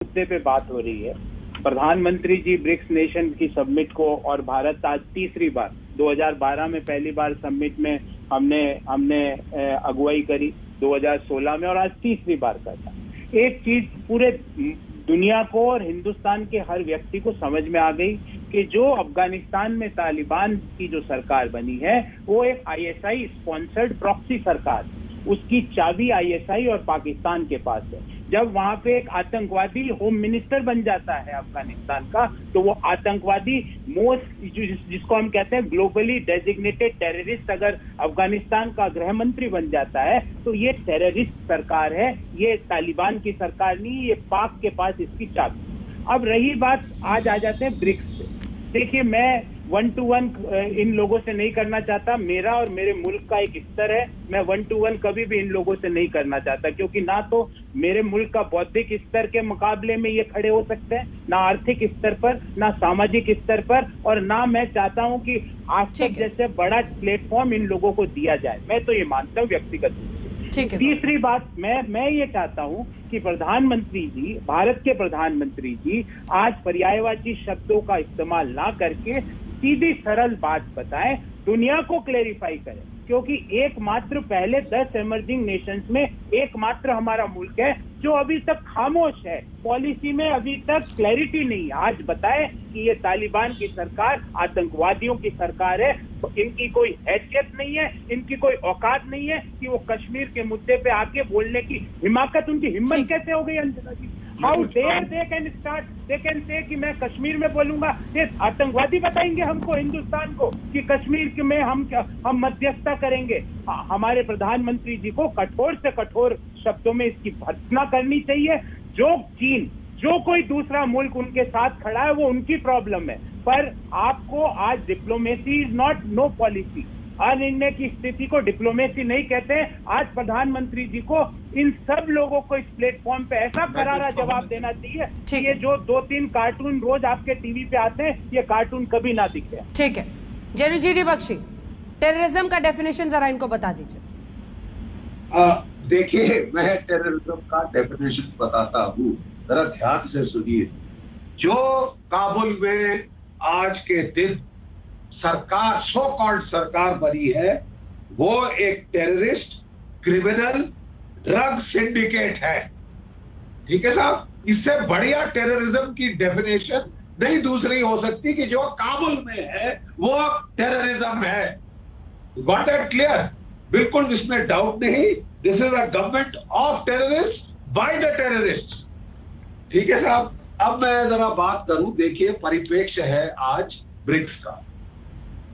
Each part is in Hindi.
मुद्दे पे बात हो रही है। प्रधानमंत्री जी ब्रिक्स नेशन की समिट को, और भारत आज तीसरी बार, 2012 में पहली बार समिट में हमने अगुवाई करी, 2016 में, और आज तीसरी बार करता। एक चीज पूरे दुनिया को और हिंदुस्तान के हर व्यक्ति को समझ में आ गई कि जो अफगानिस्तान में तालिबान की जो सरकार बनी है वो एक आईएसआई स्पॉन्सर्ड प्रॉक्सी सरकार, उसकी चाबी आईएसआई और पाकिस्तान के पास है। जब वहां पे एक आतंकवादी होम मिनिस्टर बन जाता है अफगानिस्तान का, तो वो आतंकवादी जिसको हम कहते हैं ग्लोबली डेजिग्नेटेड टेररिस्ट, अगर अफगानिस्तान का गृह मंत्री बन जाता है तो ये टेररिस्ट सरकार है, ये तालिबान की सरकार नहीं, ये पाक के पास इसकी चाबी। अब रही बात, आज आ जाते हैं ब्रिक्स से। देखिए, मैं 1 to 1 इन लोगों से नहीं करना चाहता। मेरा और मेरे मुल्क का एक स्तर है, मैं 1 to 1 कभी भी इन लोगों से नहीं करना चाहता, क्योंकि ना तो मेरे मुल्क का बौद्धिक स्तर के मुकाबले में ये खड़े हो सकते हैं, ना आर्थिक स्तर पर, ना सामाजिक स्तर पर, और ना मैं चाहता हूं कि आज तक जैसे बड़ा प्लेटफॉर्म इन लोगों को दिया जाए। मैं तो ये मानता हूँ व्यक्तिगत रूप से। तीसरी बात, मैं ये चाहता हूं कि प्रधानमंत्री जी, भारत के प्रधानमंत्री जी, आज पर्यायवाची शब्दों का इस्तेमाल ना करके सीधी सरल बात बताएं, दुनिया को क्लेरिफाई करें, क्योंकि एकमात्र पहले 10 इमर्जिंग नेशंस में एकमात्र हमारा मुल्क है जो अभी तक खामोश है, पॉलिसी में अभी तक क्लैरिटी नहीं है। आज बताएं कि ये तालिबान की सरकार आतंकवादियों की सरकार है, तो इनकी कोई हैसियत नहीं है, इनकी कोई औकात नहीं है कि वो कश्मीर के मुद्दे पे आके बोलने की हिमाकत, उनकी हिम्मत कैसे हो गई Anjana ji? How dare they can start, they can say कि मैं कश्मीर में बोलूंगा। ये आतंकवादी बताएंगे हमको, हिंदुस्तान को, कि कश्मीर में हम मध्यस्थता करेंगे। हमारे प्रधानमंत्री जी को कठोर से कठोर शब्दों में इसकी भर्त्सना करनी चाहिए। जो चीन, जो कोई दूसरा मुल्क उनके साथ खड़ा है वो उनकी प्रॉब्लम है, पर आपको आज diplomacy is not no policy. अनिर्णय की स्थिति को डिप्लोमेसी नहीं कहते। आज प्रधानमंत्री जी को इन सब लोगों को इस प्लेटफॉर्म पे ऐसा करारा जवाब देना चाहिए कि ये जो 2-3 कार्टून रोज आपके टीवी पे आते हैं, ये कार्टून कभी ना दिखे। ठीक है, जी बख्शी, टेररिज्म का डेफिनेशन जरा इनको बता दीजिए। देखिए, मैं टेररिज्म का डेफिनेशन बताता हूँ, जरा ध्यान से सुनिए। जो काबुल में आज के दिन सरकार, सो कॉल्ड सरकार बनी है, वो एक टेररिस्ट, क्रिमिनल, ड्रग सिंडिकेट है। ठीक है साहब, इससे बढ़िया टेररिज्म की डेफिनेशन नहीं दूसरी हो सकती कि जो काबुल में है वो टेररिज्म है। Got that clear? बिल्कुल इसमें डाउट नहीं। This is a government of terrorist by the terrorist. ठीक है साहब, अब मैं जरा बात करूं। देखिए, परिप्रेक्ष्य है आज ब्रिक्स का,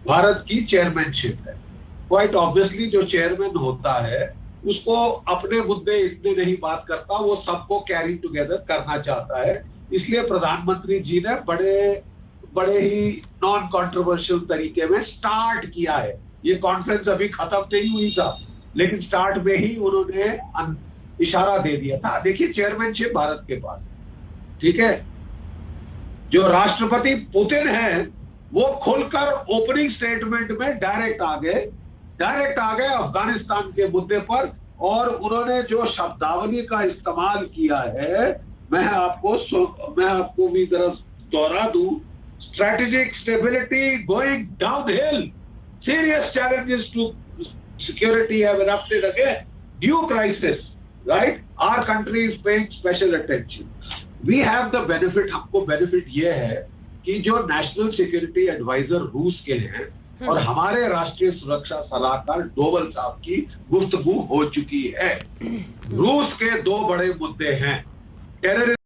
भारत की चेयरमैनशिप है। क्वाइट ऑब्वियसली जो चेयरमैन होता है उसको अपने मुद्दे इतने नहीं बात करता, वो सबको कैरी टुगेदर करना चाहता है। इसलिए प्रधानमंत्री जी ने बड़े ही नॉन कंट्रोवर्शियल तरीके में स्टार्ट किया है। ये कॉन्फ्रेंस अभी खत्म नहीं हुई साहब, लेकिन स्टार्ट में ही उन्होंने इशारा दे दिया था। देखिए, चेयरमैनशिप भारत के पास, ठीक है। जो राष्ट्रपति पुतिन है वो खुलकर ओपनिंग स्टेटमेंट में डायरेक्ट आ गए अफगानिस्तान के मुद्दे पर, और उन्होंने जो शब्दावली का इस्तेमाल किया है, मैं आपको भी जरा दोहरा दूं। Strategic stability going downhill, serious challenges to security have erupted again, new crisis, right? Our country is paying special attention. We have the benefit, हमको बेनिफिट ये है कि जो नेशनल सिक्योरिटी एडवाइजर रूस के हैं और हमारे राष्ट्रीय सुरक्षा सलाहकार डोवल साहब की गुफ्तगू हो चुकी है। रूस के 2 बड़े मुद्दे हैं, टेररिज्म